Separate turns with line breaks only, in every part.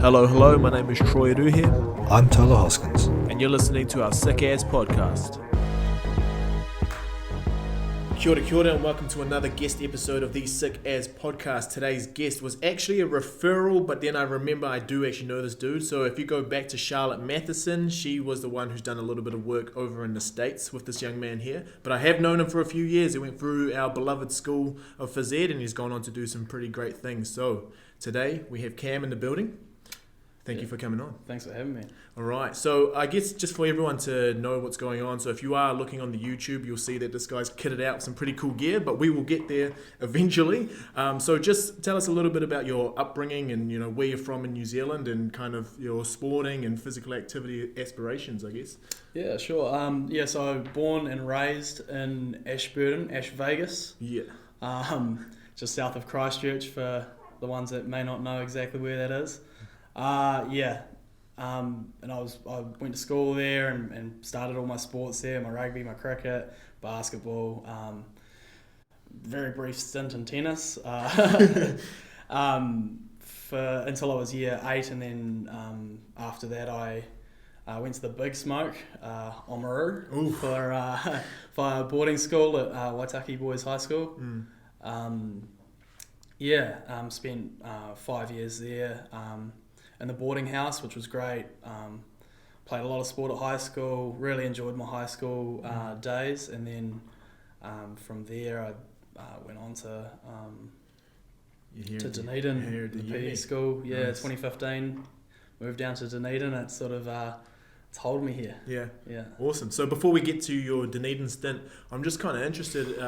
Hello, my name is Troy Adu here,
I'm Tyler Hoskins.
and you're listening to our Sick Ass podcast. Kia ora, and welcome to another guest episode of the Sick As podcast. Today's guest was actually a referral, but then I remember I do actually know this dude. So if you go back to Charlotte Matheson, she was the one who's done a little bit of work over in the States with this young man here. But I have known him for a few years. He went through our beloved school of phys ed, and he's gone on to do some pretty great things. So today we have Cam in the building. Thank you for coming on.
Thanks for having me.
All right, so I guess just for everyone to know what's going on, so if you are looking on the YouTube, you'll see that this guy's kitted out with some pretty cool gear, but we will get there eventually. So just tell us a little bit about your upbringing and, you know, where you're from in New Zealand and kind of your sporting and physical activity aspirations, I guess.
Yeah, sure. So born and raised in Ashburton, Ash Vegas.
Yeah.
Just south of Christchurch for the ones that may not know exactly where that is. And I went to school there and started all my sports there, my rugby, my cricket, basketball, very brief stint in tennis, until I was year 8, and then after that I went to the Big Smoke, Oamaru, for boarding school at Waitaki Boys High School. Spent 5 years there. In the boarding house, which was great. Played a lot of sport at high school, really enjoyed my high school days, and then from there I went on to Dunedin, the PE school. Yeah, nice. 2015, moved down to Dunedin. It's sort of it's holding me here. Yeah.
Awesome. So before we get to your Dunedin stint, I'm just kind of interested.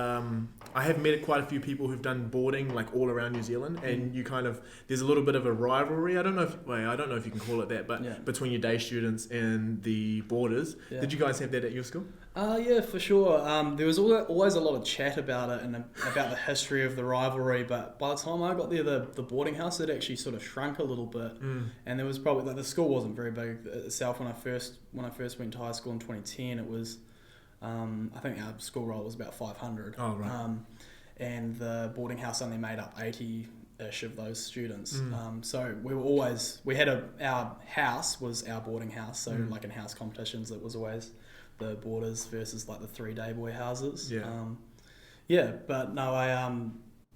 I have met quite a few people who've done boarding like all around New Zealand, and you kind of there's a little bit of a rivalry. I don't know if you can call it that, but between your day students and the boarders. Yeah. Did you guys have that at your school?
Yeah, for sure. There was always a lot of chat about it and about the history of the rivalry, but by the time I got there, the boarding house had actually sort of shrunk a little bit, and there was probably the school wasn't very big itself when I first went to high school in 2010. It was I think our school roll was about 500.
Oh, right.
And the boarding house only made up 80-ish of those students. So our house was our boarding house. So like in house competitions, it was always the boarders versus like the 3-day boy houses.
Yeah.
But no,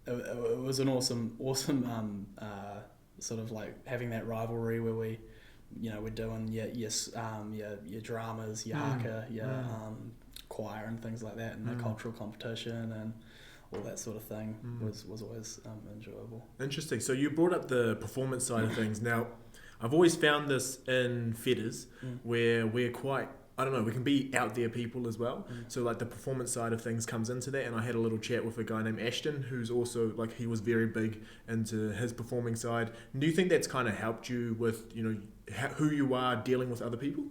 it was an awesome sort of like having that rivalry where we, you know, we're doing your dramas, your haka, choir and things like that, and the cultural competition and all that sort of thing was always enjoyable.
Interesting. So you brought up the performance side of things. Now, I've always found this in fetters where we're quite, I don't know, we can be out there people as well. So like the performance side of things comes into that, and I had a little chat with a guy named Ashton who's also like, he was very big into his performing side. Do you think that's kind of helped you with, you know, who you are dealing with other people?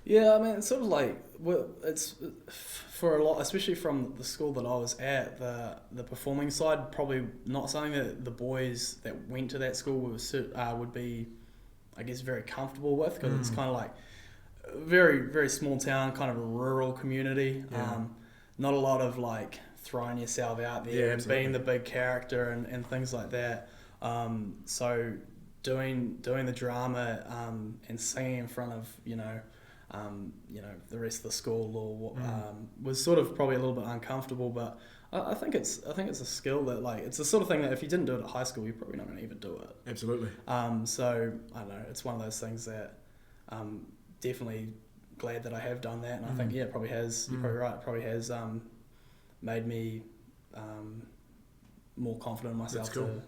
Yeah, I mean, it's sort of like, well, it's for a lot, especially from the school that I was at, the performing side, probably not something that the boys that went to that school would be, I guess, very comfortable with, because it's kind of like very, very small town, kind of a rural community. Not a lot of like throwing yourself out there and being the big character and things like that. So doing the drama and singing in front of the rest of the school was sort of probably a little bit uncomfortable, but I think it's a skill that, like, it's the sort of thing that if you didn't do it at high school, you're probably not going to even do it.
Absolutely.
So I don't know, it's one of those things that definitely glad that I have done that, and I think it probably has. You're probably right. It probably has made me more confident in myself.
That's cool.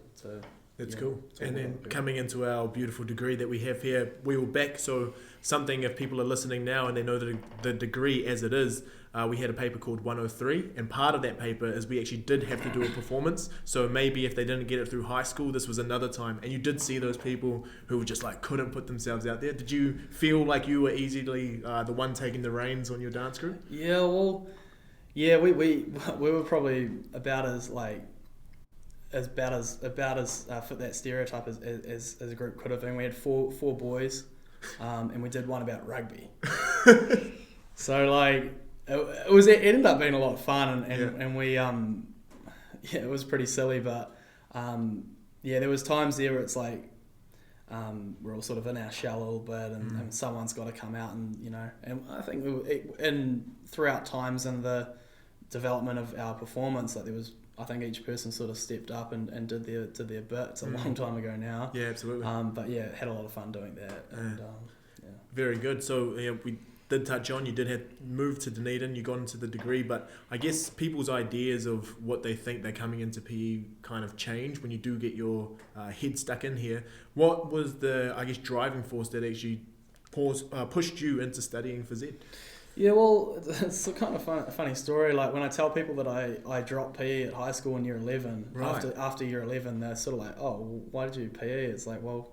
That's cool. And then
good.
Coming into our beautiful degree that we have here, we were back. So something, if people are listening now and they know the degree as it is, we had a paper called 103, and part of that paper is we actually did have to do a performance. So maybe if they didn't get it through high school, this was another time. And you did see those people who were just like couldn't put themselves out there. Did you feel like you were easily the one taking the reins on your dance group?
Yeah, well, yeah, we were probably about as bad as fit that stereotype as a group could have been. We had four boys, and we did one about rugby. So like it ended up being a lot of fun, and we it was pretty silly, but there was times there where it's like we're all sort of in our shell a little bit, and someone's got to come out and, and I think throughout times in the development of our performance, like I think each person sort of stepped up and did their bit. It's a long time ago now.
Yeah, absolutely.
But yeah, had a lot of fun doing that. And,
Very good. So we did touch on, you did have moved to Dunedin, you got into the degree, but I guess people's ideas of what they think they're coming into PE kind of change when you do get your head stuck in here. What was the, I guess, driving force that actually pushed you into studying phys ed?
Yeah, well, it's a kind of a funny story. Like when I tell people that I dropped PE at high school in year 11,
right.
after year 11, they're sort of like, oh, well, why did you do PE? It's like, well,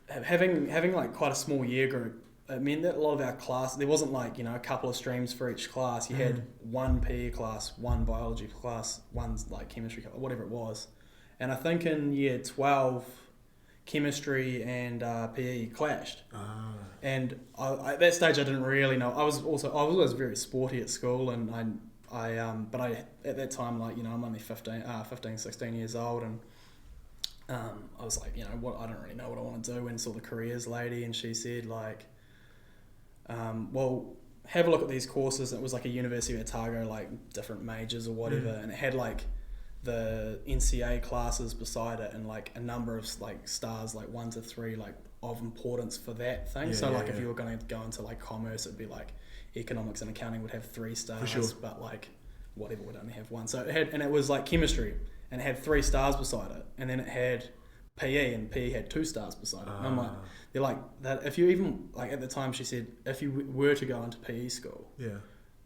having like quite a small year group, it meant that a lot of our class, there wasn't like, a couple of streams for each class. You had one PE class, one biology class, one like chemistry class, whatever it was. And I think in year 12, chemistry and PE clashed. And at that stage I didn't really know. I was always very sporty at school, and but at that time, like, I'm only 15, 16 years old, and I was like, what, I don't really know what I want to do. And saw the careers lady, and she said like, well, have a look at these courses. It was like a University of Otago, like different majors or whatever, and it had like the NCA classes beside it, and like a number of like stars, like 1 to 3, like of importance for that thing. If you were going to go into like commerce, it'd be like economics and accounting would have 3 stars, for sure. But like whatever would only have 1. So it was like chemistry, and it had 3 stars beside it, and then it had PE, and PE had 2 stars beside it. And I'm like, they're like that. If you even like at the time, she said if you were to go into PE school,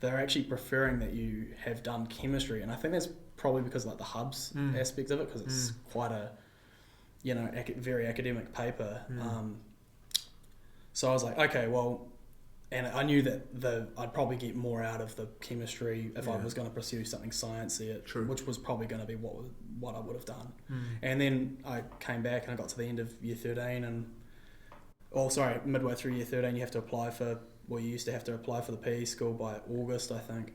they're actually preferring that you have done chemistry, and I think that's probably because like the hubs aspect of it, because it's quite a very academic paper. So I was like, okay, well, and I knew that I'd probably get more out of the chemistry if I was going to pursue something sciencey, which was probably going to be what I would have done. And then I came back and I got to the end of year 13, and midway through year 13, you have to apply for. Well, you used to have to apply for the PE school by August, I think.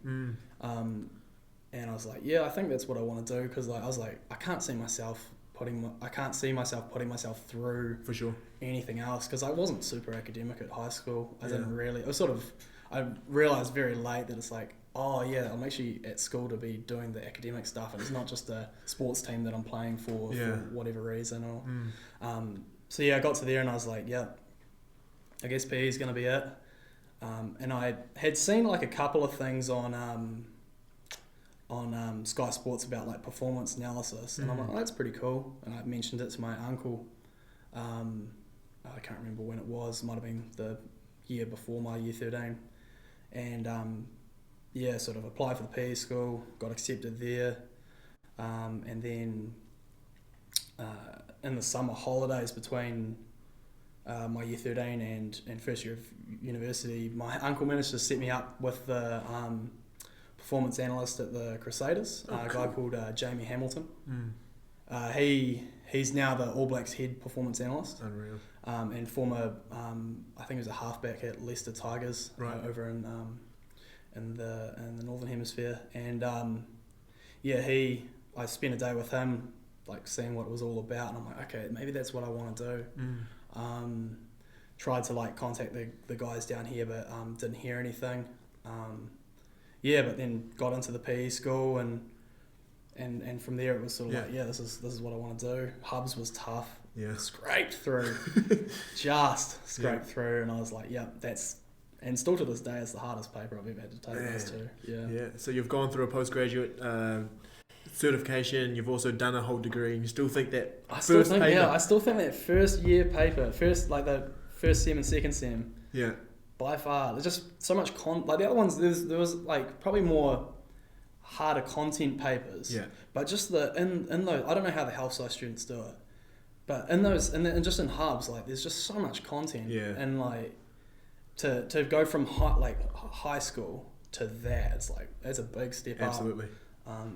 And I was like, yeah, I think that's what I want to do, because like I was like, I can't see myself putting myself through
for sure
anything else, because I wasn't super academic at high school. I didn't really. I realized very late that it's like, oh yeah, I'm actually at school to be doing the academic stuff, and it's not just a sports team that I'm playing for whatever reason. Or so yeah, I got to there and I was like, yeah, I guess PE is going to be it. And I had seen like a couple of things on Sky Sports about like performance analysis, and I'm like, oh, that's pretty cool. And I mentioned it to my uncle. I can't remember when it was. Might have been the year before my year 13. And sort of applied for the PE school, got accepted there, and then in the summer holidays between my year 13 and first year of university, my uncle managed to set me up with the performance analyst at the Crusaders, a guy called Jamie Hamilton. He's now the All Blacks head performance analyst. Unreal. And former, I think he was a halfback at Leicester Tigers, over in the Northern Hemisphere. And I spent a day with him, like seeing what it was all about, and I'm like, okay, maybe that's what I want to do. Tried to like contact the guys down here, but didn't hear anything. But then got into the PE school, and from there it was sort of like, this is what I want to do. Hubs was tough. Scraped through, through, and I was like, and still to this day, it's the hardest paper I've ever had to take. Those two.
So you've gone through a postgraduate certification. You've also done a whole degree, and you still think that I still think
that first year paper, the first sem and second sem. By far, there's just so much like the other ones. There was like probably more harder content papers. But just in those, I don't know how the health science students do it, but in those and just in hubs, like there's just so much content. And like to go from high school to that, it's a big step up.
Absolutely.
I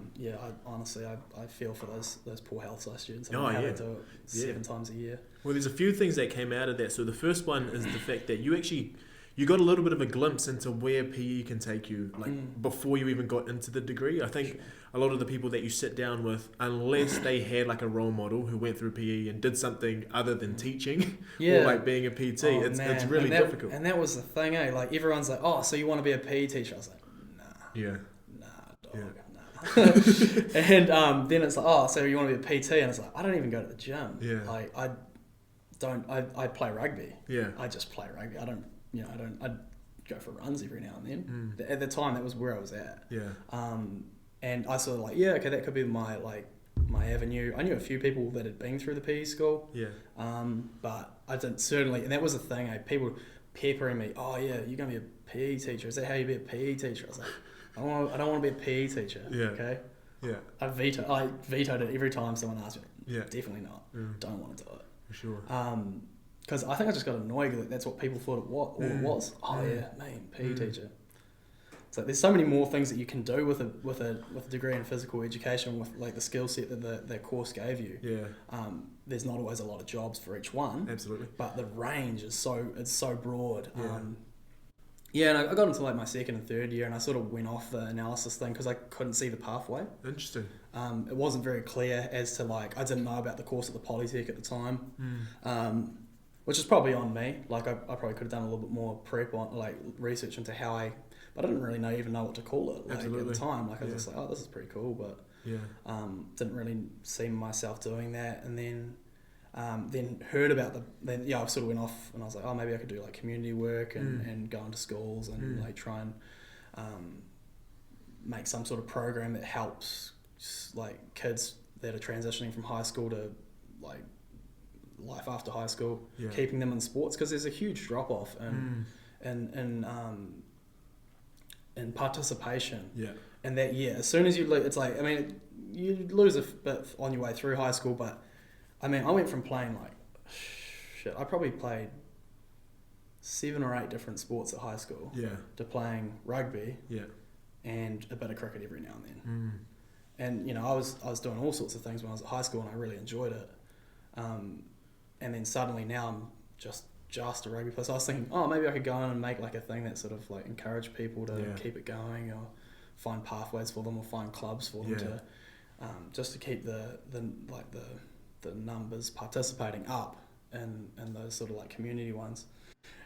feel for those poor health science students. I don't know how they do it 7 times a year.
Well, there's a few things that came out of that. So the first one is the fact that you you got a little bit of a glimpse into where PE can take you, like before you even got into the degree. I think a lot of the people that you sit down with, unless they had like a role model who went through PE and did something other than teaching or like being a PT, it's really difficult.
And that was the thing, eh? Like everyone's like, oh, so you want to be a PE teacher? I was like, nah.
Yeah.
Nah, dog. Yeah. And then it's like, oh, so you want to be a PT? And it's like, I don't even go to the gym.
Yeah.
Like I play rugby.
Yeah.
I just play rugby. I'd go for runs every now and then. At the time, that was where I was at.
Yeah.
And I sort of like, yeah, okay, that could be my avenue. I knew a few people that had been through the PE school.
Yeah.
But I didn't certainly, and that was the thing, people peppering me, oh yeah, you're going to be a PE teacher. Is that how you be a PE teacher? I was like, I don't want to be a PE teacher.
Yeah.
Okay.
Yeah.
I vetoed it every time someone asked me.
Yeah.
Definitely not. Don't want to do it.
For sure.
Because I think I just got annoyed that that's what people thought it was. Oh yeah, man, PE teacher. So there's so many more things that you can do with a degree in physical education, with like the skill set that the course gave you.
Yeah.
There's not always a lot of jobs for each one.
Absolutely.
But the range is so broad.
Yeah.
And I got into like my second and third year, and I sort of went off the analysis thing because I couldn't see the pathway.
Interesting.
It wasn't very clear as to like, I didn't know about the course at the Polytech at the time, which is probably on me. Like I probably could have done a little bit more prep on like research into how but I didn't really even know what to call it. Like at the time, like I was just like, oh, this is pretty cool, but didn't really see myself doing that. And then heard about I sort of went off and I was like, oh, maybe I could do like community work and go into schools and like try and make some sort of program that helps like kids that are transitioning from high school to like life after high school, keeping them in sports, because there's a huge drop off in participation. Yeah. And that as soon as you lose, it's like, I mean, you lose a bit on your way through high school, but I mean, I went from playing like I probably played 7 or 8 different sports at high school to playing rugby and a bit of cricket every now and then. And I was doing all sorts of things when I was at high school, and I really enjoyed it. And then suddenly now I'm just a rugby player. So I was thinking, oh, maybe I could go in and make like a thing that sort of like encourage people to keep it going, or find pathways for them, or find clubs for them to just to keep the numbers participating up and those sort of like community ones.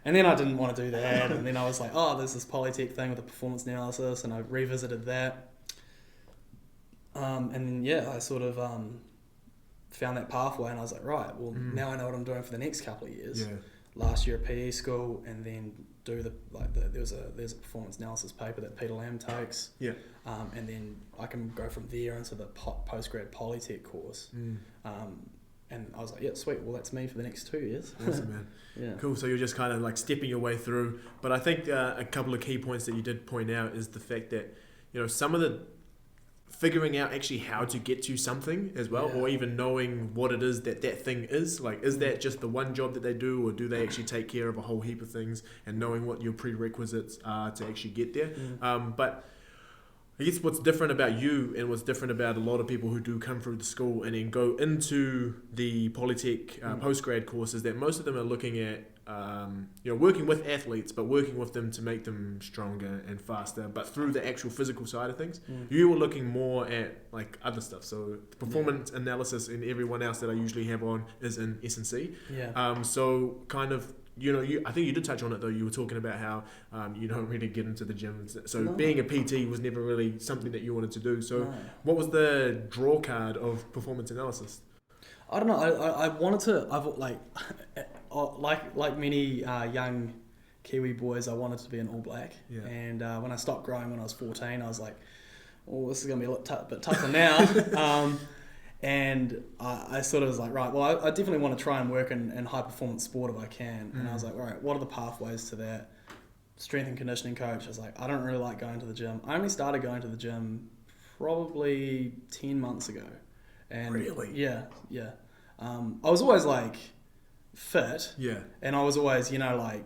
And then I didn't want to do that, and then I was like, oh, there's this Polytech thing with the performance analysis, and I revisited that. And then I sort of found that pathway, and I was like, right, well, now I know what I'm doing for the next couple of years. Last year at PE school, and then do there's a performance analysis paper that Peter Lamb takes. And then I can go from there into the postgrad Polytech course. And I was like, yeah, sweet. Well, that's me for the next 2 years.
Awesome, man. Cool. So you're just kind of like stepping your way through. But I think a couple of key points that you did point out is the fact that, some of the figuring out actually how to get to something as well, or even knowing what it is that thing is. Like, is that just the one job that they do, or do they actually take care of a whole heap of things, and knowing what your prerequisites are to actually get there. But I guess what's different about you, and what's different about a lot of people who do come through the school and then go into the Polytech postgrad course, is that most of them are looking at working with athletes, but working with them to make them stronger and faster, but through the actual physical side of things. You were looking more at like other stuff. So the performance analysis, and everyone else that I usually have on is in S&C. So kind of, I think you did touch on it though. You were talking about how you don't really get into the gym. So being a PT was never really something that you wanted to do. So what was the draw card of performance analysis?
I don't know. I wanted to. Like many young Kiwi boys, I wanted to be an All Black. And when I stopped growing when I was 14, I was like, "Oh, this is going to be a bit tougher now." And I sort of was like, right, well, I definitely want to try and work in high performance sport if I can. And I was like, all right, what are the pathways to that? Strength and conditioning coach. I was like, I don't really like going to the gym. I only started going to the gym probably 10 months ago. And
really?
Yeah. I was always like fit. And I was always, I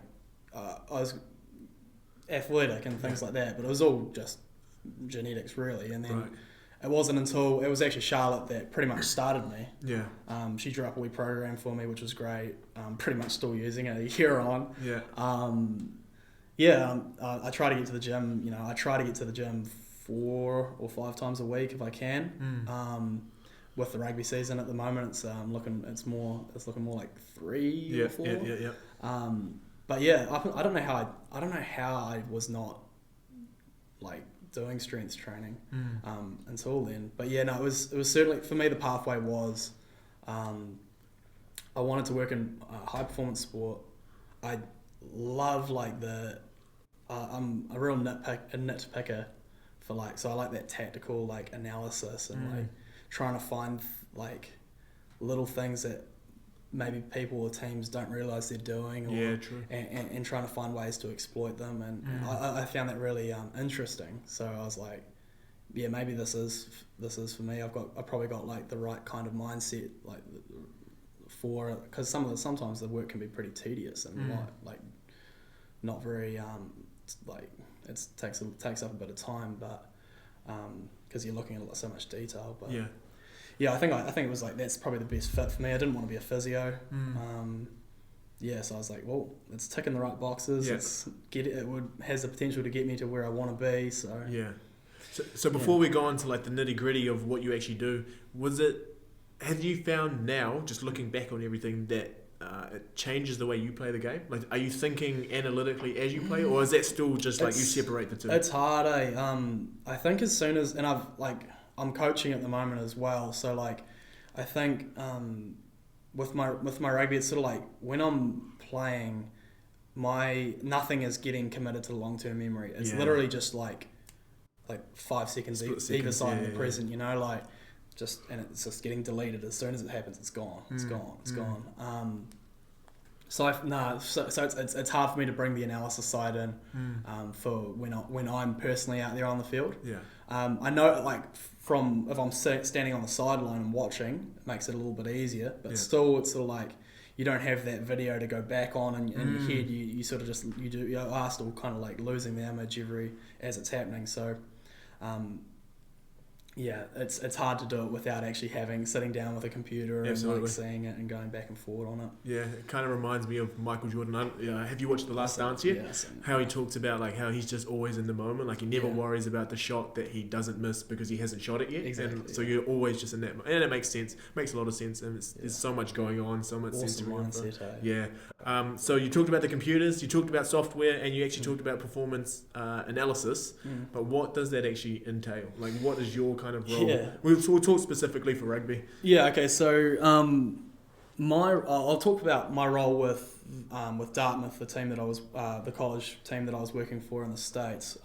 was athletic and things like that, but it was all just genetics really. And then it wasn't until it was actually Charlotte that pretty much started me. She drew up a wee program for me, which was great. Pretty much still using it a year on. Yeah, I try to get to the gym. I try to get to the gym 4 or 5 times a week if I can. With the rugby season at the moment, it's looking more like 3 or 4.
Yeah.
But yeah, I don't know how I was not like doing strength training until then. But yeah, no, it was certainly for me. The pathway was I wanted to work in high performance sport. I love like I'm a real nitpicker for so I like that tactical like analysis and like trying to find like little things that maybe people or teams don't realise they're doing, and trying to find ways to exploit them, and I found that really interesting. So I was like, yeah, maybe this is for me. I've probably got like the right kind of mindset like for, because sometimes the work can be pretty tedious and not very it takes up a bit of time, but because you're looking at so much detail. But yeah, I think it was like that's probably the best fit for me. I didn't want to be a physio. So I was like, well, it's ticking the right boxes. Has the potential to get me to where I want to be. So
yeah. So before we go on to like the nitty gritty of what you actually do, have you found now, just looking back on everything, that it changes the way you play the game? Like, are you thinking analytically as you play, or is that still just like you separate the two?
It's hard, I think as soon as, and I'm coaching at the moment as well, so like I think with my rugby, it's sort of like when I'm playing, nothing is getting committed to the long term memory. It's literally just like 5 seconds either side of the present, and it's just getting deleted as soon as it happens. It's gone. It's gone. So it's hard for me to bring the analysis side in for when I'm personally out there on the field. Yeah. I know if I'm standing on the sideline and watching, it makes it a little bit easier. But still, it's sort of like you don't have that video to go back on in your head. You sort of you are still kind of like losing the image as it's happening. So. It's hard to do it without actually sitting down with a computer and seeing it and going back and forward on it. Yeah,
it kind of reminds me of Michael Jordan. Have you watched The Last Dance yet? Yeah, how he talks about how he's just always in the moment. Like he never worries about the shot that he doesn't miss because he hasn't shot it yet.
Exactly.
And so you're always just in that, and it makes sense. Makes a lot of sense, and there's so much going on, so much
awesome mindset.
Yeah. So you talked about the computers, you talked about software, and you actually talked about performance analysis. But what does that actually entail? Like, what is your kind of role? Yeah. We'll talk specifically for rugby.
Yeah. Okay. So I'll talk about my role with Dartmouth, the team that I was the college team that I was working for in the States.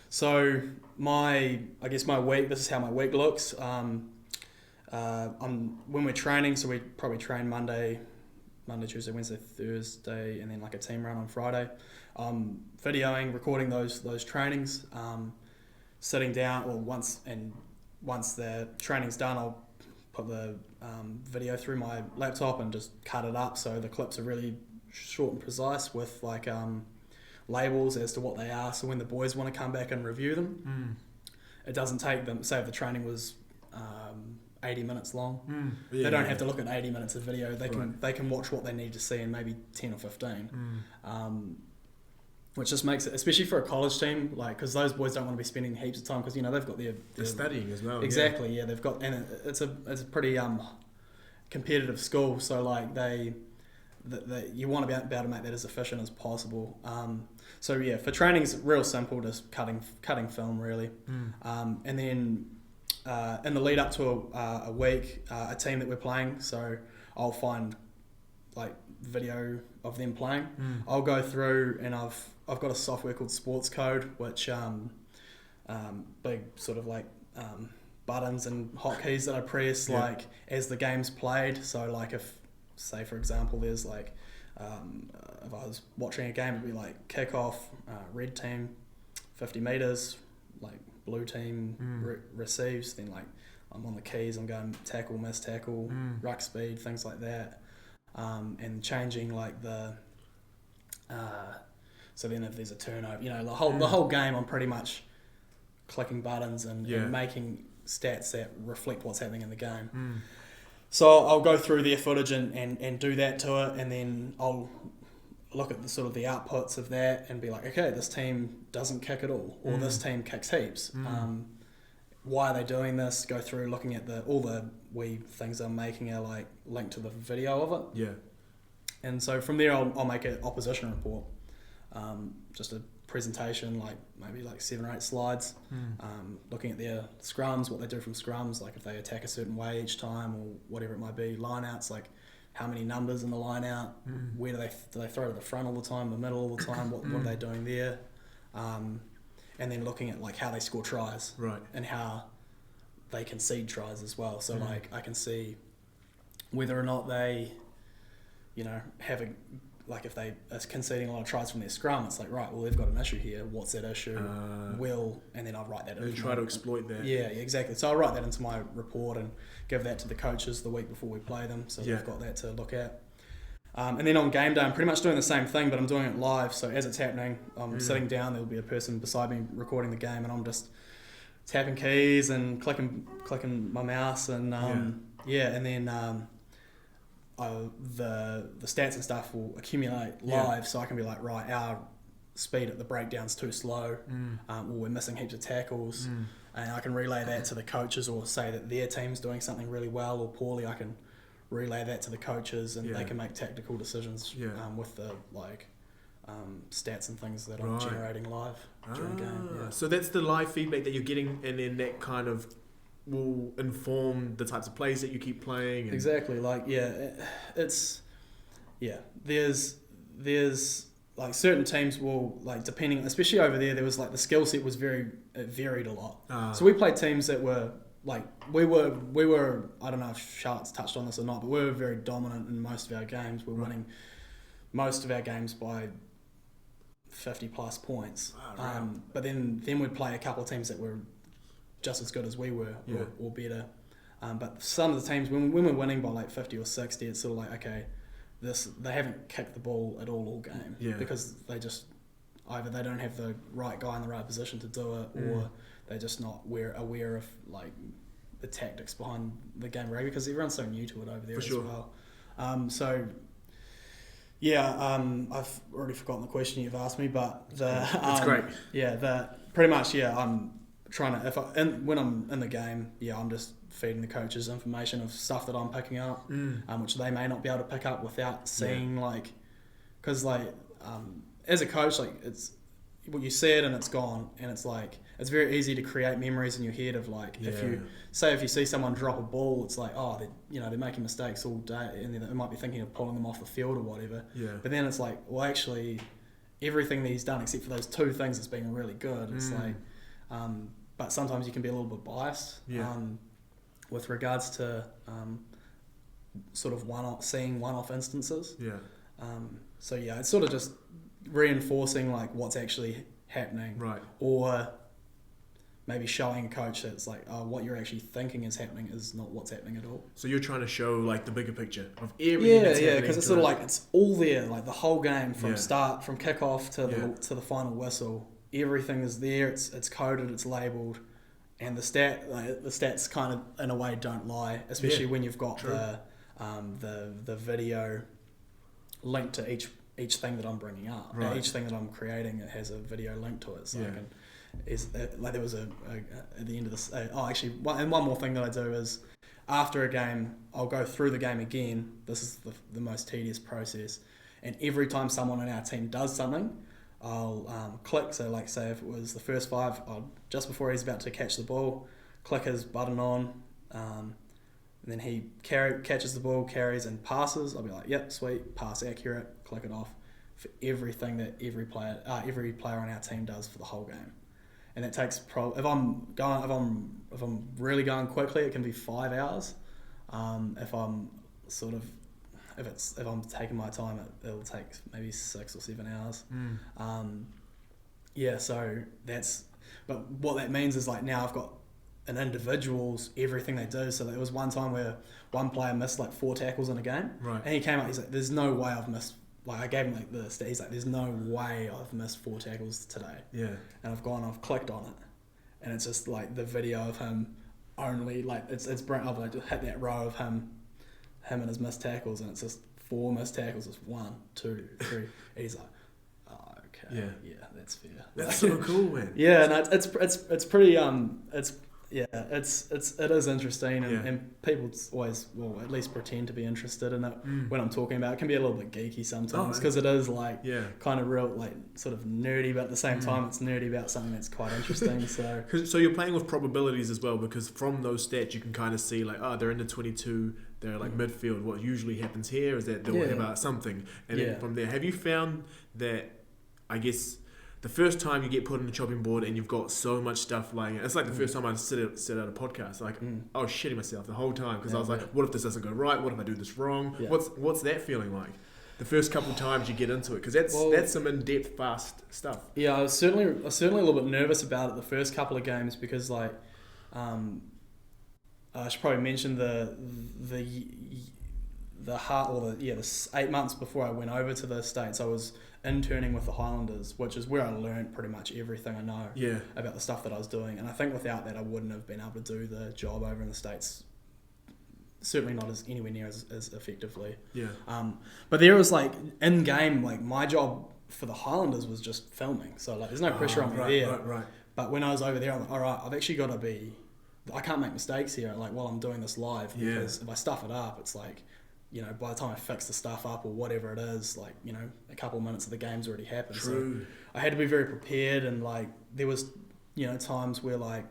So my week. This is how my week looks. When we're training, so we probably train Monday, Tuesday, Wednesday, Thursday, and then like a team run on Friday. Videoing, recording those trainings, sitting down, or once the training's done, I'll put the video through my laptop and just cut it up so the clips are really short and precise with labels as to what they are. So when the boys want to come back and review them, it doesn't take them. Say if the training was 80 minutes long, they don't have to look at 80 minutes of video. They can watch what they need to see in maybe 10 or 15. Which just makes it, especially for a college team, because those boys don't want to be spending heaps of time because they've got they're
studying as well.
Exactly, yeah. They've got, and it's a pretty competitive school, so you want to be able to make that as efficient as possible. So yeah, for training it's real simple, just cutting film really, and then in the lead up to a week, a team that we're playing, so I'll find video of them playing. I'll go through and I've got a software called Sports Code, which big sort of buttons and hotkeys that I press as the game's played. So if, say for example, there's if I was watching a game, it'd be kickoff, red team, 50 meters, blue team receives. Then I'm on the keys. I'm going tackle, miss tackle, ruck speed, things like that. And changing so then if there's a turnover, the whole game, I'm pretty much clicking buttons and making stats that reflect what's happening in the game. So I'll go through their footage and do that to it, and then I'll look at the sort of the outputs of that and be like, okay, this team doesn't kick at all, or this team kicks heaps. Why are they doing this? Go through looking at all the wee things I'm making are like linked to the video of it.
Yeah.
And so from there, I'll make an opposition report, just a presentation, like maybe like 7 or 8 slides, looking at their scrums, what they do from scrums, like if they attack a certain way each time or whatever it might be, line-outs, like how many numbers in the line-out, where do they throw to the front all the time, the middle all the time, what are they doing there, and then looking at like how they score tries,
right,
and how they concede tries as well. So like I can see whether or not they, have like if they are conceding a lot of tries from their scrum, it's like, right, well, they've got an issue here. What's that issue? And then I'll write that in.
And try to exploit that.
Yeah, exactly. So I'll write that into my report and give that to the coaches the week before we play them, so they've got that to look at. And then on game day, I'm pretty much doing the same thing, but I'm doing it live. So as it's happening, I'm sitting down, there'll be a person beside me recording the game, and I'm just tapping keys and clicking my mouse, and and then the stats and stuff will accumulate live, so I can be like, right, our speed at the breakdown's too slow, or we're missing heaps of tackles, and I can relay that to the coaches, or say that their team's doing something really well or poorly. I can relay that to the coaches, and they can make tactical decisions with the stats and things that I'm generating live during the game. Yeah.
So that's the live feedback that you're getting, and then that kind of will inform the types of plays that you keep playing. And
exactly. Like, there's like certain teams will, like, depending, especially over there was like the skill set was it varied a lot. So we played teams that were like, we were, I don't know if Charlotte's touched on this or not, but we were very dominant in most of our games. We're winning most of our games by 50 plus points. But then we'd play a couple of teams that were just as good as we were, or better. But some of the teams, when we're winning by like 50 or 60, it's sort of like, okay, they haven't kicked the ball at all game, because they just either they don't have the right guy in the right position to do it, or they're just not aware of like the tactics behind the game of rugby, because everyone's so new to it over there as well. I've already forgotten the question you've asked me, but
that's great.
Pretty much, I'm trying to, when I'm in the game, I'm just feeding the coaches information of stuff that I'm picking up, which they may not be able to pick up without seeing, like, because like as a coach, like, it's what you see it and it's gone, and it's like it's very easy to create memories in your head of like, if you see someone drop a ball, it's like, oh, they're making mistakes all day, and they might be thinking of pulling them off the field or whatever. But then it's like, well, actually, everything that he's done except for those 2 things has been really good. It's like, but sometimes you can be a little bit biased with regards to sort of seeing one-off instances. It's sort of just reinforcing like what's actually happening, or maybe showing a coach that it's like, oh, what you're actually thinking is happening is not what's happening at all.
So you're trying to show like the bigger picture of everything that's happening.
Because it's sort of like it's all there, like the whole game from start, from kickoff to the final whistle. Everything is there. It's coded. It's labelled, and the stats kind of in a way don't lie, especially when you've got the video linked to each thing that I'm bringing up. Each thing that I'm creating, it has a video link to it. So there was at the end of this. One more thing that I do is after a game, I'll go through the game again. This is the most tedious process, and every time someone on our team does something, I'll click. So like, say if it was the first 5, just before he's about to catch the ball, click his button on, and then he catches the ball, carries and passes. I'll be like, yep, sweet, pass accurate, click it off for everything that every player on our team does for the whole game. And that takes if I'm really going quickly, it can be 5 hours. If I'm taking my time, it'll take maybe 6 or 7 hours. But what that means is like, now I've got an individual's everything they do. So there was one time where one player missed like 4 tackles in a game, and he came out, he's like, there's no way I've missed, like I gave him like this, he's like, there's no way I've missed 4 tackles today. And I've clicked on it, and it's just like the video of him only, like it's I've like hit that row of him and his missed tackles, and it's just 4 missed tackles. It's 1, 2, 3. And he's like, oh, okay, yeah, that's fair.
That's so cool, man.
Yeah, no, it's pretty it is interesting, and people always, well, at least pretend to be interested in it when I'm talking about it. It can be a little bit geeky sometimes because it is like kind of real, like sort of nerdy, but at the same time it's nerdy about something that's quite interesting. So
you're playing with probabilities as well, because from those stats you can kind of see like, oh, they're in the 22, they're like midfield. What usually happens here is that they'll have something, and then from there, have you found that, I guess, the first time you get put on the chopping board and you've got so much stuff lying, it's like the first time I set out a podcast, like I was shitting myself the whole time because I was like, what if this doesn't go right? What if I do this wrong? What's that feeling like? The first couple of times you get into it, because that's some in-depth, fast stuff. Yeah,
I was certainly a little bit nervous about it the first couple of games because like, I should probably mention the 8 months before I went over to the States, I was interning with the Highlanders, which is where I learned pretty much everything I know about the stuff that I was doing. And I think without that, I wouldn't have been able to do the job over in the States. Certainly not anywhere near as effectively.
Yeah.
But there was like in game, like my job for the Highlanders was just filming. So like, there's no pressure on me there.
Right.
But when I was over there, I'm like, all right, I've actually got to be. I can't make mistakes here. Like while I'm doing this live, because if I stuff it up, it's like, you know, by the time I fix the stuff up or whatever it is, like, you know, a couple of minutes of the game's already happened.
True.
So I had to be very prepared, and like there was, you know, times where like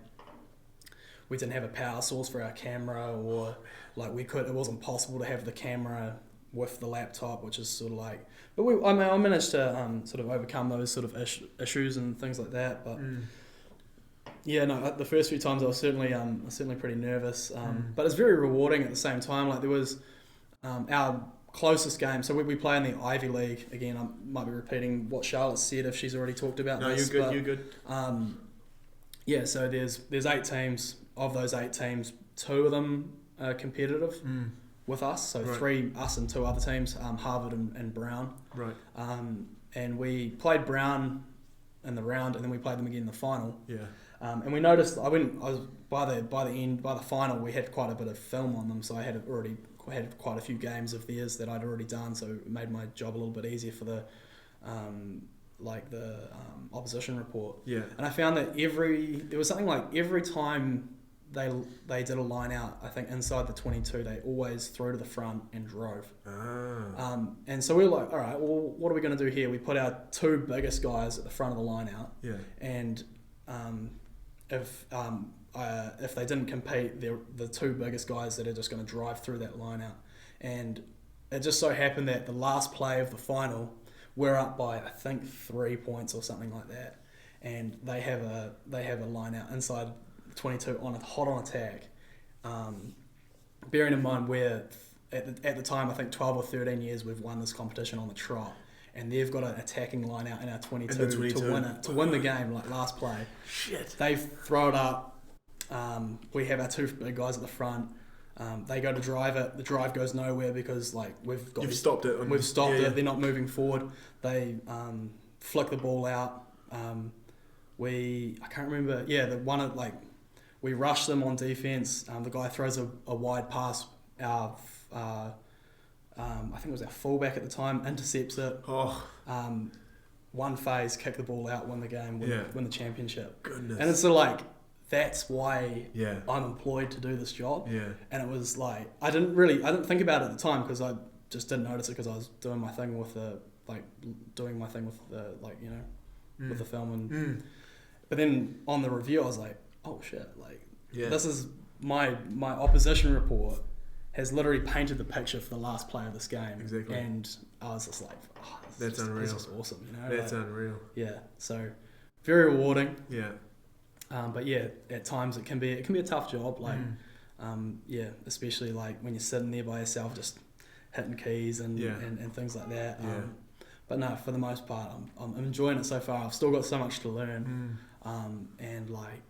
we didn't have a power source for our camera, or like it wasn't possible to have the camera with the laptop, which is sort of like, but I managed to sort of overcome those sort of issues and things like that. But yeah, no, the first few times I was certainly pretty nervous, but it's very rewarding at the same time. Like there was our closest game, so we play in the Ivy League. Again, I might be repeating what Charlotte said if she's already talked about this.
No, you're good.
Yeah, so there's 8 teams. Of those 8 teams, 2 of them are competitive with us. So 3 us and 2 other teams, Harvard and Brown. Right. And we played Brown in the round, and then we played them again in the final. Yeah. And we noticed by the final we had quite a bit of film on them, so I had quite a few games of theirs that I'd already done, so it made my job a little bit easier for the opposition report. Yeah. And I found that there was something like every time they did a line out, I think inside the 22, they always threw to the front and drove. And so we were like, all right, well, what are we going to do here? We put our 2 biggest guys at the front of the line out. Yeah. And if they didn't compete, they're the 2 biggest guys that are just going to drive through that line out. And it just so happened that the last play of the final, we're up by I think 3 points or something like that, and they have a line out inside 22 on attack. Bearing in mind we're at the time I think 12 or 13 years we've won this competition on the trot, and they've got an attacking line out in our 22 to win the game, like last play. Shit. They throw it up. We have our 2 big guys at the front. They go to drive it. The drive goes nowhere because like we've stopped it. We've stopped it. They're not moving forward. They flick the ball out. I can't remember. Yeah, we rush them on defense. The guy throws a wide pass. Our I think it was our fullback at the time intercepts it. One phase, kick the ball out, win the game, win the championship. Goodness. And it's sort of like, that's why I'm employed to do this job. Yeah. And it was like, I didn't think about it at the time because I just didn't notice it because I was doing my thing with the with the film. And but then on the review I was like, oh shit, like this is my opposition report has literally painted the picture for the last play of this game. Exactly. And I was just like, that's unreal. This is awesome, you know.
That's unreal.
Yeah. So very rewarding. Yeah. But yeah, at times it can be a tough job. Like, especially like when you're sitting there by yourself, just hitting keys and things like that. But no, for the most part, I'm enjoying it so far. I've still got so much to learn, and like,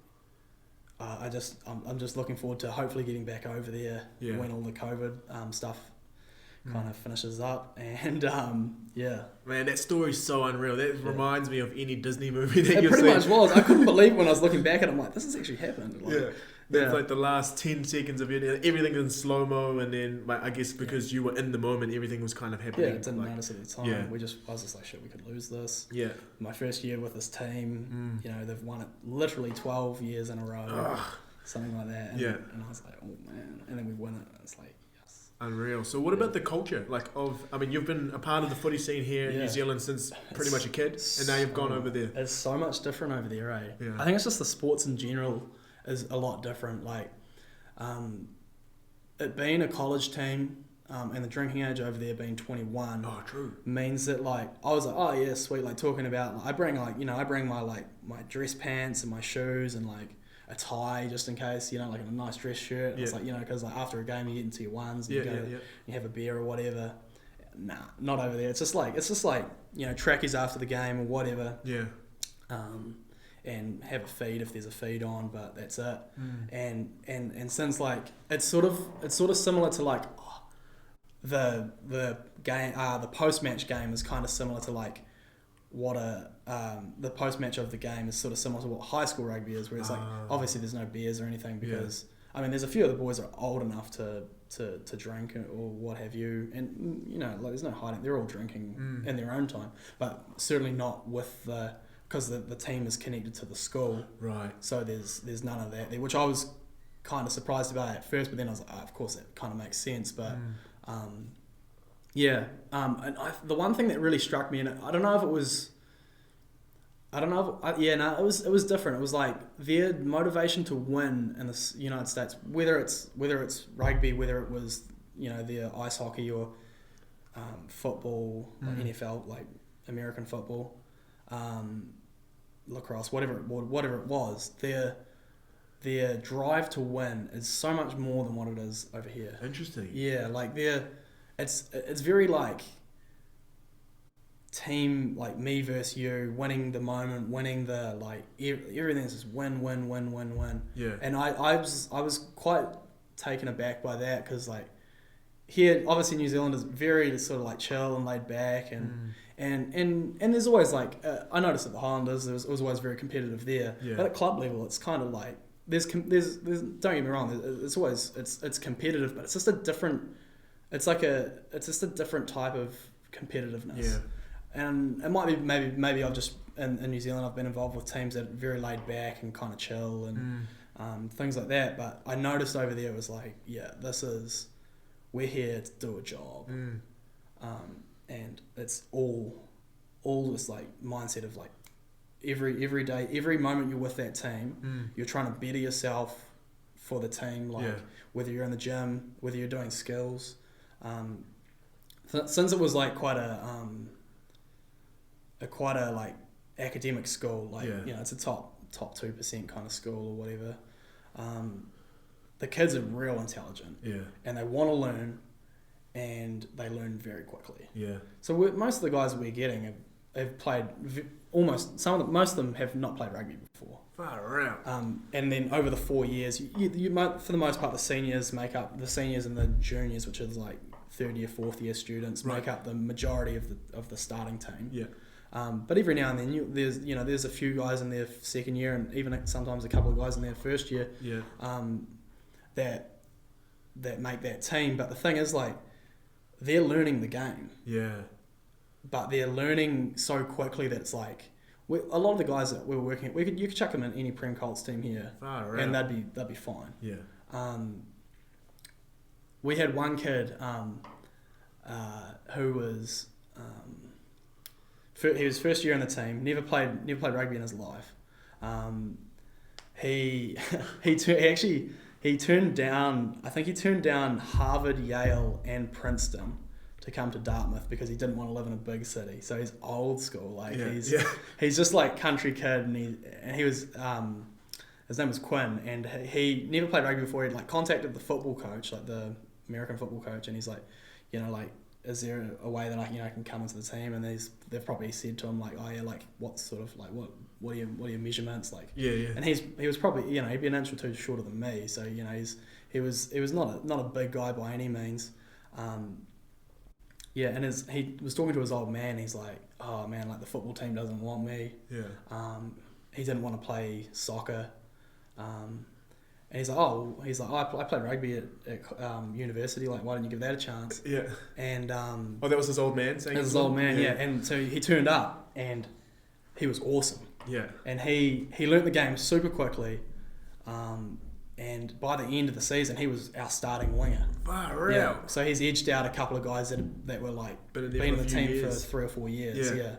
I'm just looking forward to hopefully getting back over there when all the COVID stuff kind of finishes up. And man, that story's so unreal. That reminds me of any Disney movie that you've seen. It pretty much was. I couldn't believe when I was looking back at it. I'm like, this has actually happened. Like,
That's like the last 10 seconds of it. Everything's in slow mo, and then like, I guess because you were in the moment, everything was kind of happening.
Yeah, it didn't notice at the time.
Yeah.
I was just like, shit, we could lose this.
Yeah.
My first year with this team, they've won it literally 12 years in a row, something like that. And, and I was like, oh man. And then we win it. And it's like, yes.
Unreal. So what about the culture? You've been a part of the footy scene here in New Zealand since pretty much a kid, and now you've gone over there.
It's so much different over there, eh?
Yeah.
I think it's just the sports in general is a lot different. Like, it being a college team, and the drinking age over there being 21 means that like I was like, oh yeah, sweet, like talking about like, I bring my dress pants and my shoes and like a tie just in case, like a nice dress shirt. It's like, because like after a game you get into your ones and you have a beer or whatever. Nah, not over there. It's just like trackies after the game or whatever.
Yeah.
And have a feed if there's a feed on, but that's it. And since like it's sort of similar to like the game, the post match game is kind of similar to like what the post match of the game is sort of similar to what high school rugby is, where it's like obviously there's no beers or anything because I mean there's a few of the boys that are old enough to drink or what have you, and like there's no hiding, they're all drinking in their own time, but certainly not with because the team is connected to the school, right? So there's none of that there, which I was kind of surprised about at first, but then I was like, of course that kind of makes sense. But the one thing that really struck me, and it was different. It was like their motivation to win in the United States, whether it's rugby, whether it was their ice hockey or football, like NFL, like American football. Lacrosse, whatever it was, their drive to win is so much more than what it is over here.
Interesting.
Yeah, like it's very like team, like me versus you, winning the moment, winning the like everything is just win. Yeah. And I was quite taken aback by that because like here, obviously New Zealand is very sort of like chill and laid back and there's always like I noticed at the Highlanders it was always very competitive there, but at club level it's kind of like there's don't get me wrong, it's competitive, but it's just a different type of competitiveness. And it might be maybe I've just in New Zealand I've been involved with teams that are very laid back and kind of chill and things like that, but I noticed over there it was like we're here to do a job. And it's all this like mindset of like every day, every moment you're with that team, you're trying to better yourself for the team, like whether you're in the gym, whether you're doing skills. Since it was like quite a like academic school, like it's a top 2% kind of school or whatever. The kids are real intelligent, and they want to learn. And they learn very quickly. Yeah. So most of the guys we're getting have played most of them have not played rugby before.
Far out.
And then over the 4 years, you might, for the most part, the seniors and the juniors, which is like third year, fourth year students, make up the majority of the starting team. Yeah. But every now and then there's a few guys in their second year, and even sometimes a couple of guys in their first year. Yeah. That make that team. But the thing is like, they're learning the game. Yeah. But they're learning so quickly that it's like a lot of the guys that we're working at, you could chuck them in any Prem Colts team here, and they'd be fine. Yeah. We had one kid who was he was first year in the team, never played rugby in his life. He turned down Harvard, Yale, and Princeton to come to Dartmouth because he didn't want to live in a big city. So he's old school, like he's just like country kid, and he was his name was Quinn, and he never played rugby before. He'd like contacted the football coach, like the American football coach, and he's like, like, is there a way that I can come into the team? And they've probably said to him like, oh yeah, like what sort of like what are your measurements like? Yeah. And he was probably he'd be an inch or two shorter than me, so he was not a big guy by any means. And he was talking to his old man. He's like, oh man, like the football team doesn't want me. Yeah. He didn't want to play soccer. And he's like, I played rugby at university. Like, why didn't you give that a chance?
Yeah.
And
that was his old man saying.
That was his old man, yeah. And so he turned up, and he was awesome.
Yeah.
And he learnt the game super quickly. And by the end of the season, he was our starting winger.
Far
yeah.
out.
So he's edged out a couple of guys that were like been in the team for 3 or 4 years. Yeah.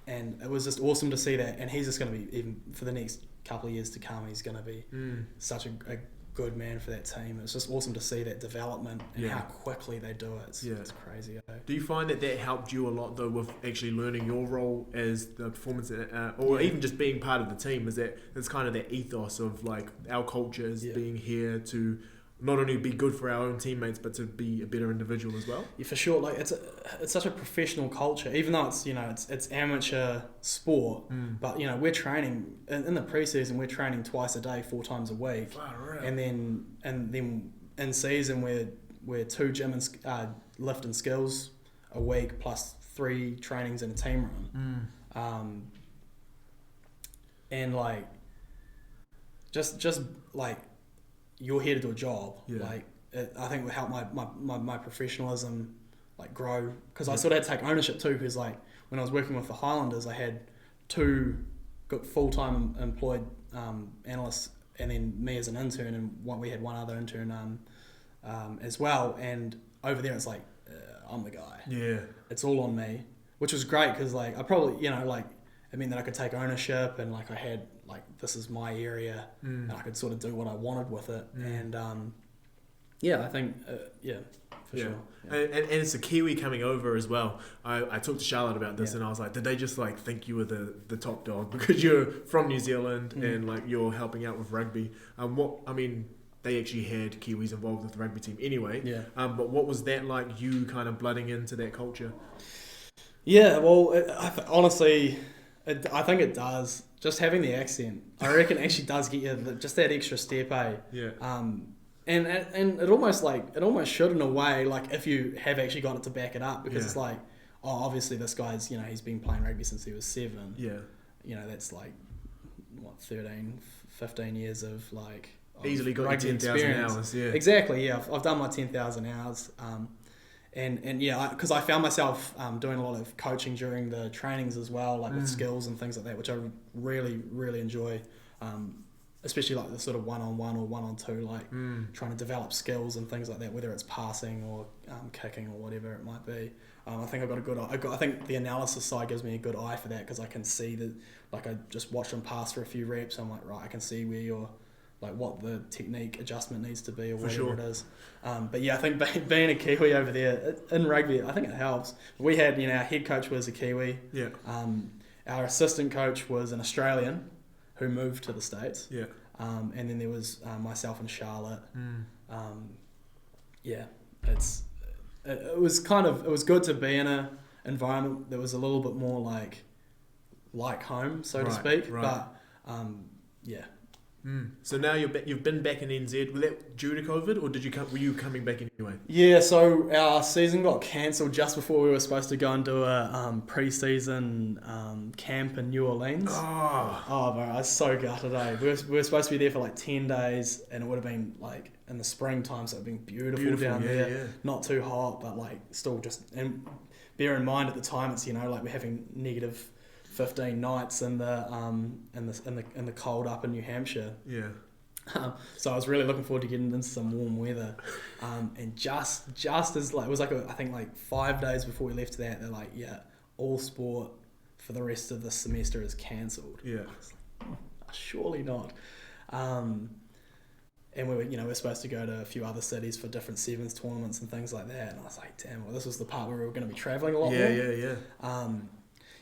And it was just awesome to see that. And he's just going to be, even for the next couple of years to come, he's going to be such a good man for that team. It's just awesome to see that development and how quickly they do it. It's crazy.
Do you find that helped you a lot though with actually learning your role as the performance or even just being part of the team? Is that it's kind of that ethos of like our culture is being here to not only be good for our own teammates but to be a better individual as well?
Yeah, for sure. Like it's such a professional culture, even though it's it's amateur sport. But we're training in the preseason. We're training twice a day, 4 times a week, and then in season we're 2 gym and lift and skills a week plus 3 trainings in a team run. And like just like you're here to do a job. Like I think it would help my professionalism like grow, because I sort of had to take ownership too, because like when I was working with the Highlanders, I had 2 full-time employed analysts, and then me as an intern, and we had one other intern as well. And over there it's like I'm the guy. Yeah, it's all on me, which was great because like I probably like it meant that I could take ownership, and like I had like this is my area, and I could sort of do what I wanted with it. And I think for sure. Yeah.
And it's a Kiwi coming over as well. I talked to Charlotte about this, and I was like, did they just like think you were the top dog because you're from New Zealand and like you're helping out with rugby? They actually had Kiwis involved with the rugby team anyway. Yeah. But what was that like? You kind of blooding into that culture?
Yeah. Well, honestly, I think it does. Just having the accent, I reckon, actually does get you just that extra step, eh? Yeah. And it almost should in a way, like if you have actually got it to back it up, because it's like, oh, obviously this guy's he's been playing rugby since he was 7. Yeah. That's like what 13, 15 years of like
easily got 10,000 hours. Yeah.
Exactly. Yeah. I've done my 10,000 hours. And because I found myself doing a lot of coaching during the trainings as well, like with skills and things like that, which I really, really enjoy, especially like the sort of one-on-one or one-on-two, like trying to develop skills and things like that, whether it's passing or kicking or whatever it might be. I think I've got a good eye. I think the analysis side gives me a good eye for that, because I can see that, like I just watch them pass for a few reps. I'm like, right, I can see where you're, like what the technique adjustment needs to be or whatever it is. But yeah, I think being a Kiwi over there in rugby, I think it helps. We had, our head coach was a Kiwi. Yeah. Our assistant coach was an Australian who moved to the States. Yeah. And then there was myself and Charlotte. It was good to be in a environment that was a little bit more like home, so to speak. Right. But yeah.
So now you've been back in NZ. Was that due to COVID, or were you coming back anyway?
Yeah, so our season got cancelled just before we were supposed to go and do a pre-season camp in New Orleans. Oh, bro, I was so gutted. We were supposed to be there for like 10 days, and it would have been like in the springtime, so it would have been beautiful down there. Yeah. Not too hot, but like still just. And bear in mind at the time, it's like we're having negative 15 nights in the cold up in New Hampshire. Yeah. So I was really looking forward to getting into some warm weather. And just as like it was like I think like 5 days before we left that, they're like, yeah, all sport for the rest of the semester is cancelled. Yeah. I was like, surely not. And we we're supposed to go to a few other cities for different sevens tournaments and things like that. And I was like, damn, well, this was the part where we were going to be travelling a lot more.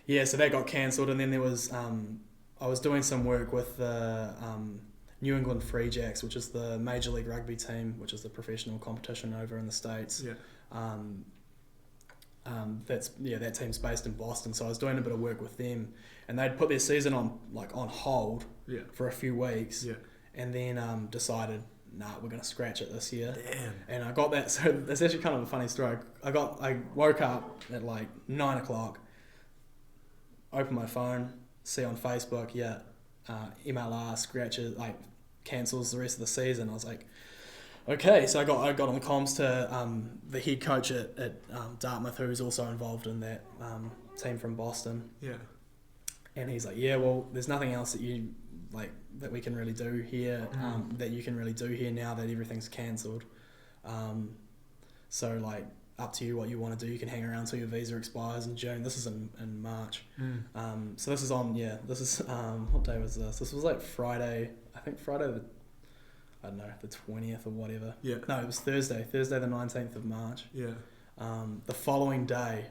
Yeah, so that got cancelled, and then there was I was doing some work with the New England Free Jacks, which is the Major League Rugby team, which is the professional competition over in the States. Yeah. That team's based in Boston, so I was doing a bit of work with them, and they'd put their season on hold for a few weeks, and then decided, nah, we're going to scratch it this year. Damn. And I got that. So that's actually kind of a funny story. I woke up at like 9 o'clock. Open my phone, see on Facebook, MLR scratches, like cancels the rest of the season. I was like, okay. So I got on the comms to the head coach at Dartmouth, who's also involved in that team from Boston.
Yeah. And
he's like, yeah, well, there's nothing else that we can really do here, that you can really do here now that everything's cancelled. So like, up to you what you want to do. You can hang around till your visa expires in June. This is in March. So this is what day was this? This was like Friday, I think Friday the 20th or whatever.
Yeah.
No, it was Thursday the 19th of March.
Yeah.
The following day,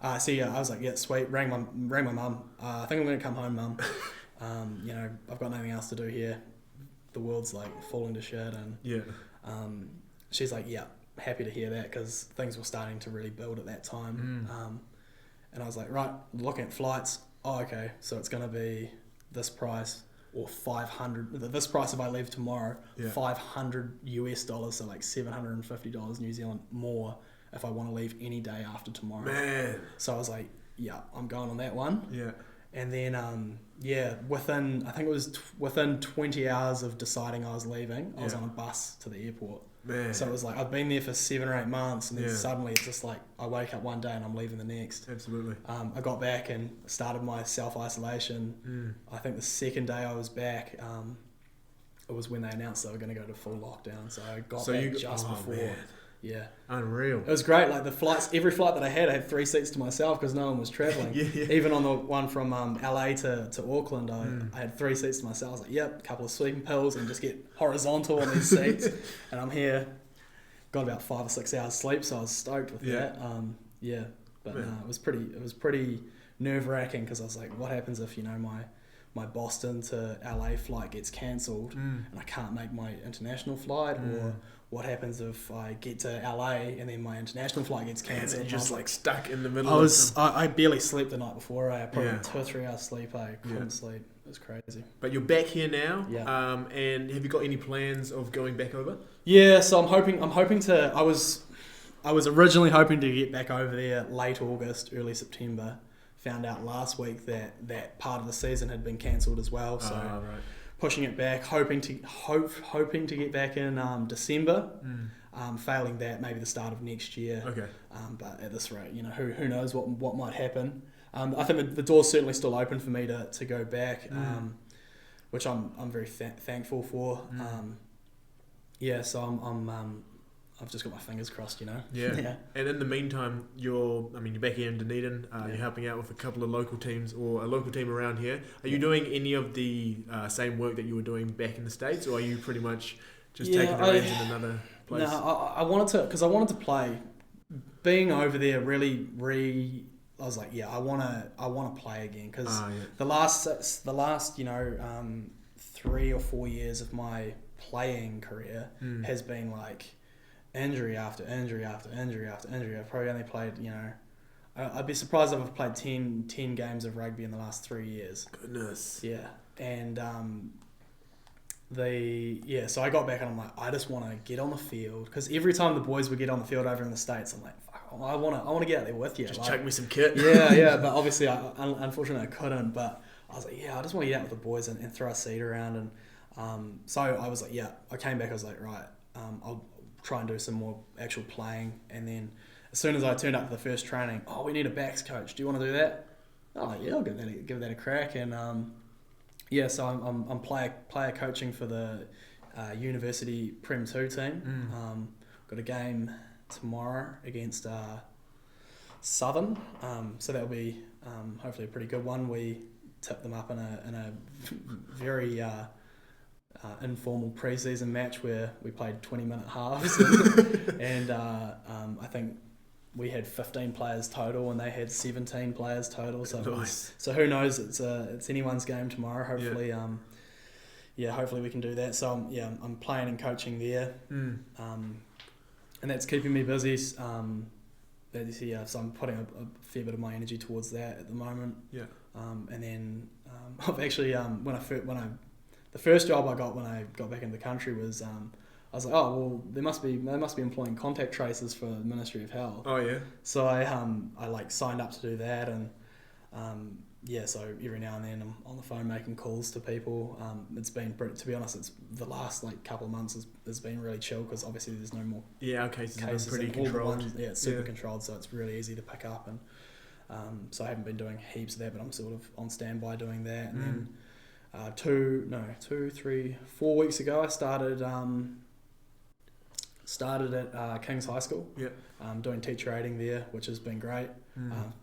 I was like, yeah, sweet. Rang my mum. I think I'm going to come home, mum. I've got nothing else to do here. The world's like falling to shit, and she's like, yeah, happy to hear that, because things were starting to really build at that time. And I was like, right, looking at flights. Oh, okay, so it's going to be this price or $500. This price if I leave tomorrow, $500 US, so like $750 New Zealand more if I want to leave any day after tomorrow.
Man.
So I was like, yeah, I'm going on that one.
Yeah.
And then, within 20 hours of deciding I was leaving, I was on a bus to the airport.
Man.
So it was like, I've been there for 7 or 8 months, and then suddenly it's just like, I wake up one day and I'm leaving the next.
Absolutely.
I got back and started my self-isolation. I think the second day I was back, it was when they announced they were going to go to full lockdown. So I got back just before.
Man.
Yeah.
Unreal.
It was great. Like every flight that I had 3 seats to myself because no one was travelling. Even on the one from LA to Auckland, I had 3 seats to myself. I was like, yep, a couple of sleeping pills and just get horizontal on these seats. And I'm here. Got about 5 or 6 hours sleep, so I was stoked with that. But it was pretty nerve-wracking, because I was like, what happens if my Boston to LA flight gets cancelled and I can't make my international flight, or what happens if I get to LA and then my international flight gets cancelled?
And you're just like stuck in the middle.
I barely slept the night before. I probably 2 or 3 hours sleep. I couldn't sleep. It was crazy.
But you're back here now.
Yeah.
And have you got any plans of going back over?
Yeah. So I'm hoping to. I was originally hoping to get back over there late August, early September. Found out last week that part of the season had been cancelled as well. So.
Right.
Pushing it back, hoping to get back in December. Failing that, maybe the start of next year.
Okay.
But at this rate, who knows what might happen. I think the door's certainly still open for me to go back, which I'm very thankful for. So I've just got my fingers crossed,
Yeah. And in the meantime, you're back here in Dunedin. You're helping out with a couple of local teams, or a local team around here. Are you doing any of the same work that you were doing back in the States, or are you pretty much just taking the reins in another place?
No, I wanted to play. Being over there really, I was like, I want to play again, because the last 3 or 4 years of my playing career has been like injury after injury after injury after injury. I've probably only played, I'd be surprised if I've played 10 games of rugby in the last 3 years.
Goodness.
Yeah. And so I got back and I'm like, I just want to get on the field, because every time the boys would get on the field over in the States, I'm like, fuck, I want to get out there with you.
Just chuck me some kit.
Yeah, but obviously, unfortunately, I couldn't. But I was like, I just want to get out with the boys and throw a seed around. And so I was like, I came back, I was like, right, I'll try and do some more actual playing. And then as soon as I turned up for the first training, we need a backs coach. Do you want to do that? Oh, like, yeah, I'll give that a crack. And so I'm player coaching for the University Prem 2 team. Got a game tomorrow against Southern, so that'll be hopefully a pretty good one. We tipped them up in a very informal pre-season match where we played 20-minute halves, and I think we had 15 players total and they had 17 players total. So
nice.
So who knows? It's anyone's game tomorrow. Hopefully, hopefully we can do that. So I'm playing and coaching there, and that's keeping me busy. So I'm putting a fair bit of my energy towards that at the moment. Yeah. And then I've actually the first job I got when I got back into the country was I was like, oh well, they must be employing contact tracers for the Ministry of Health.
Oh yeah.
So I like signed up to do that, and So every now and then I'm on the phone making calls to people. It's been, to be honest, it's the last couple of months has been really chill because obviously there's no more
cases have been pretty
and
controlled.
It's super controlled, so it's really easy to pick up. And so I haven't been doing heaps of that, but I'm sort of on standby doing that. And then 4 weeks ago I started at King's High School. Doing teacher aiding there, which has been great.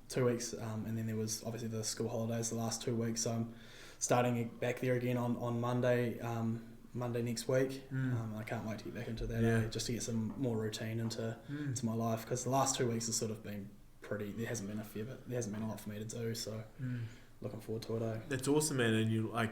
2 weeks, and then there was obviously the school holidays the last 2 weeks, so I'm starting back there again on Monday next week. I can't wait to get back into that, just to get some more routine into my life, because the last 2 weeks has sort of been there hasn't been a lot for me to do, so looking forward to it.
That's awesome, man. And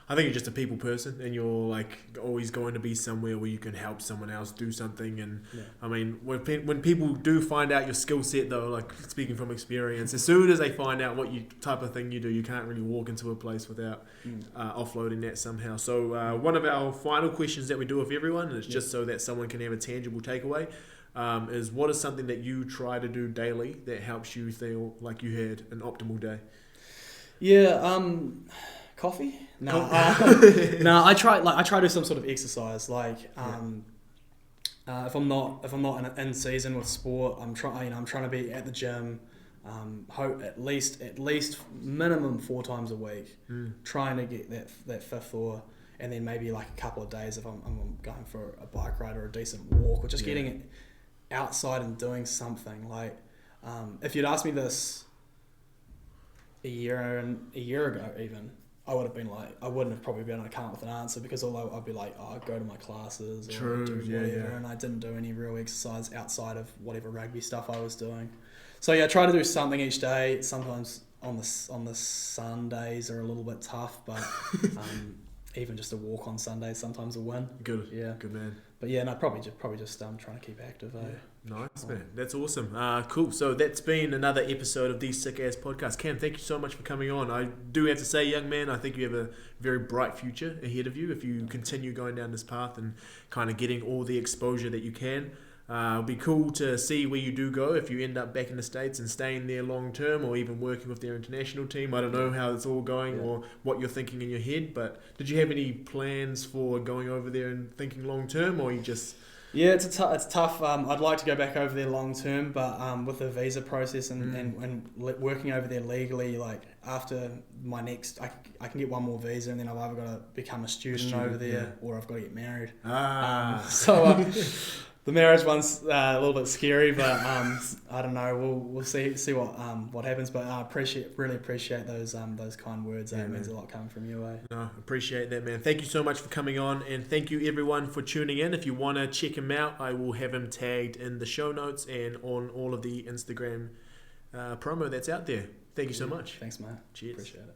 I think you're just a people person, and you're always going to be somewhere where you can help someone else do something. And I mean, when people do find out your skill set, though, speaking from experience, as soon as they find out what type of thing you do, you can't really walk into a place without offloading that somehow. So one of our final questions that we do with everyone, and it's just so that someone can have a tangible takeaway, is what is something that you try to do daily that helps you feel like you had an optimal day?
Coffee? No, I try to do some sort of exercise. If I'm not in season with sport, I'm trying to be at the gym, at least minimum 4 times a week, trying to get that fifth, and then maybe a couple of days if I'm going for a bike ride or a decent walk, or just getting it outside and doing something. If you'd asked me this a year ago even, I would have been I wouldn't have probably been able to come up with an answer, because although I'd be I go to my classes or do whatever, and I didn't do any real exercise outside of whatever rugby stuff I was doing. So I try to do something each day. Sometimes on the Sundays are a little bit tough, but even just a walk on Sundays sometimes a win.
Good, good man.
But probably just trying to keep active.
Nice, man. That's awesome. Cool. So that's been another episode of the Sick Ass Podcast. Cam, thank you so much for coming on. I do have to say, young man, I think you have a very bright future ahead of you if you continue going down this path and kind of getting all the exposure that you can. It'll be cool to see where you do go if you end up back in the States and staying there long term, or even working with their international team. I don't know how it's all going or what you're thinking in your head, but did you have any plans for going over there and thinking long term, or you just...
Yeah, it's tough. I'd like to go back over there long term, but with the visa process and working over there legally, after my next, I can get one more visa, and then I've either got to become a student over there, or I've got to get married. The marriage one's a little bit scary, but I don't know. We'll see what happens. But I really appreciate those kind words. It means a lot coming from you.
No, appreciate that, man. Thank you so much for coming on, and thank you everyone for tuning in. If you want to check him out, I will have him tagged in the show notes and on all of the Instagram promo that's out there. Thank you so much.
Thanks, mate.
Cheers.
Appreciate it.